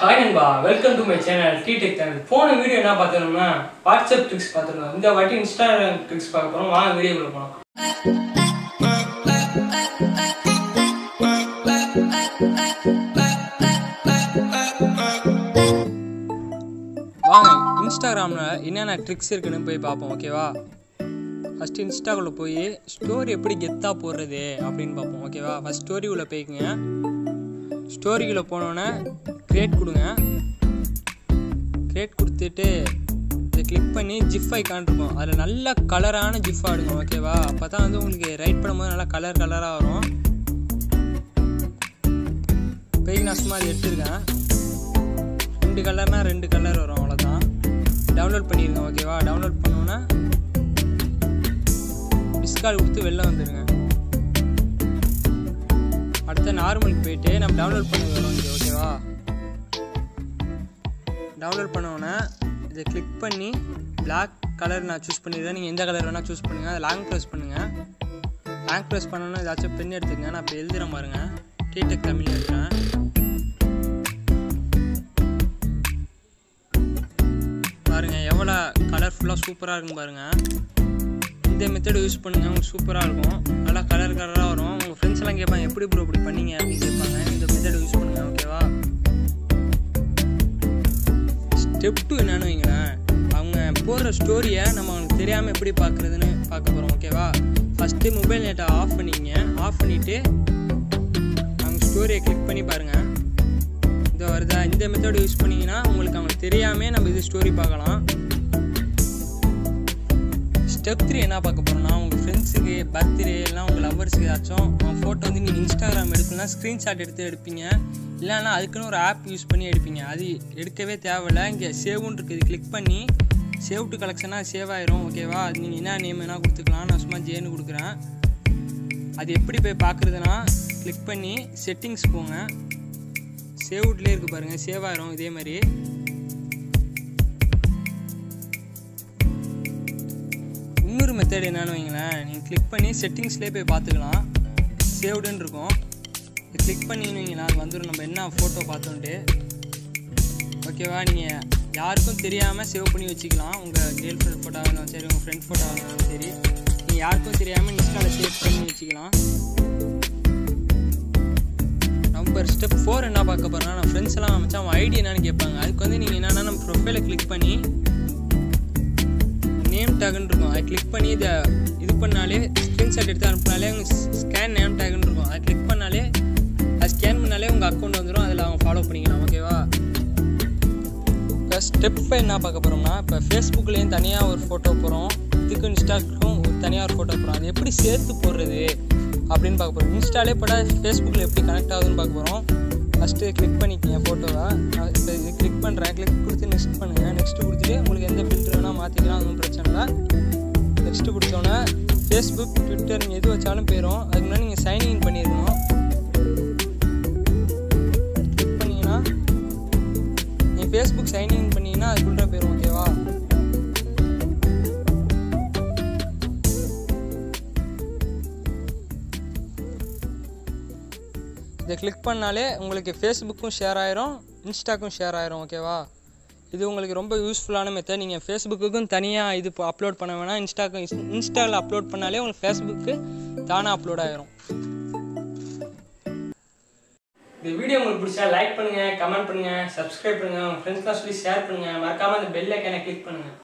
Hi Namba, welcome to my channel T-Tech channel. போன video என்ன பார்த்தோம்னா வாட்ஸ்அப் ட்ரிக்ஸ் பார்த்துருந்தோம். இந்த வாட்டி இன்ஸ்டாகிராம் ட்ரிக்ஸ் பார்க்க போறோம். வாங்க வீடியோக்குள்ள போலாம். வாங்க இன்ஸ்டாகிராம்ல என்னென்ன ட்ரிக்ஸ் இருக்குன்னு போய் பார்ப்போம். ஓகேவா? ஃபர்ஸ்ட் இன்ஸ்டாக்குள்ள போய் ஸ்டோரி எப்படி கெத்தா போடுறது அப்படின்னு பார்ப்போம். ஓகேவா? ஃபர்ஸ்ட் ஸ்டோரிக்குள்ள போய்க்குங்க. ஸ்டோரிக்குள்ள போனோன்னே கிரியேட் கொடுங்க. கிரியேட் கொடுத்துட்டு இதை கிளிக் பண்ணி ஜிஃப் ஐக்கான் இருக்கும். அதில் நல்ல கலரான ஜிஃப் ஆடுங்க. ஓகேவா? அப்போ தான் வந்து உங்களுக்கு ரைட் பண்ணும்போது நல்லா கலராக வரும். பேஜ் நான் சும்மா எடுத்துருக்கேன். 2 கலர்னா 2 கலர் வரும். அவ்வளோதான். டவுன்லோட் பண்ணிடுங்க. ஓகேவா? டவுன்லோட் பண்ணோன்னா மிஸ்கால் கொடுத்து வெளில வந்துடுங்க. அடுத்த நார்மலுக்கு போயிட்டு நம்ம டவுன்லோட் பண்ண வரும் இது. ஓகேவா? டவுன்லோட் பண்ணோன்னே இதை கிளிக் பண்ணி பிளாக் கலர் நான் சூஸ் பண்ணிடுறேன். நீங்கள் எந்த கலர் வேணால் சூஸ் பண்ணுங்கள். அதை லாங் ப்ரெஸ் பண்ணுங்கள். லாங் ப்ரெஸ் பண்ணோன்னா ஏதாச்சும் பென் எடுத்துக்கங்க. நான் இப்போ எழுதுகிறேன் பாருங்க. T-Tech தமிழ் எழுதுகிறேன். பாருங்கள் எவ்வளோ கலர்ஃபுல்லாக சூப்பராக இருக்குன்னு பாருங்கள். இந்த மெத்தட் யூஸ் பண்ணுங்கள். உங்களுக்கு சூப்பராக இருக்கும். நல்லா கலராக வரும். உங்கள் ஃப்ரெண்ட்ஸ் எல்லாம் கேட்பாங்க எப்படி ப்ரோ இப்படி பண்ணீங்க அப்படின்னு கேட்பாங்க. இந்த மெத்தட் யூஸ் பண்ணுங்கள். ஓகேவா? ஸ்டெப் 2 என்னன்னு வைங்களேன். அவங்க போடுற ஸ்டோரியை நம்ம அவங்களுக்கு தெரியாமல் எப்படி பார்க்குறதுன்னு பார்க்க போகிறோம். ஓகேவா? ஃபஸ்ட்டு மொபைல் நெட்டை ஆஃப் பண்ணிக்கங்க. ஆஃப் பண்ணிவிட்டு அவங்க ஸ்டோரியை கிளிக் பண்ணி பாருங்கள். இந்த வருதா? இந்த மெத்தட் யூஸ் பண்ணிங்கன்னா அவங்களுக்கு தெரியாமல் நம்ம இது ஸ்டோரி பார்க்கலாம். ஸ்டெப் 3 என்ன பார்க்க போகிறோம்னா, உங்கள் ஃப்ரெண்ட்ஸுக்கு பர்த்டே எல்லாம் உங்கள் லவ்வர்ஸுக்கு ஏதாச்சும் ஃபோட்டோ வந்து நீங்கள் இன்ஸ்டாகிராம் எடுக்கணும்னா ஸ்க்ரீன்ஷாட் எடுத்து எடுப்பீங்க. இல்லைன்னா அதுக்குன்னு ஒரு ஆப் யூஸ் பண்ணி எடுப்பீங்க. அது எடுக்கவே தேவையில்லை. இங்கே சேவ்னு இருக்குது. கிளிக் பண்ணி சேவ் டு கலெக்ஷனாக சேவ் ஆயிரும். ஓகேவா? அது நீங்கள் என்ன நேம் வேணால் கொடுத்துக்கலாம். நான் சும்மா ஜேன்னு கொடுக்குறேன். அது எப்படி போய் பார்க்குறதுனா கிளிக் பண்ணி செட்டிங்ஸ் போங்க. சேவ்ட்லேயே இருக்குது பாருங்கள். சேவ் ஆயிரும். இதே மாதிரி இன்னொரு மெத்தட் என்னன்னு வைங்களேன். நீங்கள் கிளிக் பண்ணி செட்டிங்ஸ்லேயே போய் பார்த்துக்கலாம். சேவ்டுன்னு இருக்கும். கிளிக் பண்ணின்னு வைங்களேன். அது வந்துடும் நம்ம என்ன ஃபோட்டோ பார்த்தோன்ட்டு. ஓகேவா? நீங்கள் யாருக்கும் தெரியாமல் சேவ் பண்ணி வச்சுக்கலாம். உங்கள் கேர்ள் ஃப்ரெண்ட் ஃபோட்டோவாக இருந்தாலும் சரி, உங்கள் ஃப்ரெண்ட் ஃபோட்டோவாக இருந்தாலும் சரி, நீங்கள் யாருக்கும் தெரியாமல் இன்ஸ்டாவில் சேவ் பண்ணி வச்சுக்கலாம். நம்பர் ஸ்டெப் 4 என்ன பார்க்க போகிறோன்னா, நான் ஃப்ரெண்ட்ஸ் எல்லாம் அமைச்சா அவன் ஐடி என்னன்னு கேட்பாங்க. அதுக்கு வந்து நீங்கள் என்னென்னா நம்ம ப்ரொஃபைலை கிளிக் பண்ணி நேம் டேக்னு இருக்கும். அதை கிளிக் பண்ணி இதை இது பண்ணாலே ஸ்க்ரீன்ஷாட் எடுத்து அனுப்பினாலே உங்கள் ஸ்கேன் நேம் டேக்னு இருக்கும். அதை கிளிக் பண்ணாலே அது ஸ்கேன் பண்ணாலே உங்கள் அக்கௌண்ட் வந்துடும். அதில் அவங்க ஃபாலோ பண்ணிக்கலாம். ஓகேவா? இப்போ ஸ்டெப் 5 என்ன பார்க்க போகிறோம்னா, இப்போ ஃபேஸ்புக்லேயும் தனியாக ஒரு ஃபோட்டோ போகிறோம். இதுக்கும் இன்ஸ்டாக்கும் தனியாக ஒரு ஃபோட்டோ போகிறோம். அது எப்படி சேர்த்து போடுறது அப்படின்னு பார்க்க போகிறோம். இன்ஸ்டாலே போட ஃபேஸ்புக்கில் எப்படி கனெக்ட் ஆகுதுன்னு பார்க்க போகிறோம். ஃபஸ்ட்டு கிளிக் பண்ணிக்கங்க ஃபோட்டோவை. நான் இப்போ இது கிளிக் பண்ணுறேன். கிளிக் கொடுத்து நெக்ஸ்ட் பண்ணுங்கள். நெக்ஸ்ட்டு கொடுத்துட்டு உங்களுக்கு எந்த ஃபில்டர் வேணால் மாற்றிக்கலாம். ஒன்றும் பிரச்சனை இல்லை. நெக்ஸ்ட்டு கொடுத்தோன்னே ஃபேஸ்புக் ட்விட்டர் நீங்கள் எது வச்சாலும் போயிடும். அதுக்கு முன்னாடி நீங்கள் சைன்இன் பண்ணிடணும். கிளிக் பண்ணிங்கன்னா நீங்கள் ஃபேஸ்புக் சைன்இன் பண்ணிங்கன்னா அதுக்குள்ளே போயிடும். ஓகேவா? இதை கிளிக் பண்ணாலே உங்களுக்கு ஃபேஸ்புக்கும் ஷேர் ஆயிரும், இன்ஸ்டாக்கும் ஷேர் ஆயிரும். ஓகேவா? இது உங்களுக்கு ரொம்ப யூஸ்ஃபுல்லான மெத்தட். நீங்கள் ஃபேஸ்புக்குக்கும் தனியாக இது இப்போ அப்லோட் பண்ண வேணாம். இன்ஸ்டாவில் அப்லோட் பண்ணாலே உங்களுக்கு ஃபேஸ்புக்கு தானாக அப்லோட் ஆயிரும். இந்த வீடியோ உங்களுக்கு பிடிச்சா லைக் பண்ணுங்கள், கமெண்ட் பண்ணுங்கள், சப்ஸ்கிரைப் பண்ணுங்கள், உங்கள் ஃப்ரெண்ட்ஸ்லாம் சொல்லி ஷேர் பண்ணுங்கள். மறக்காமல் அந்த பெல் ஐக்கானை கிளிக் பண்ணுங்கள்.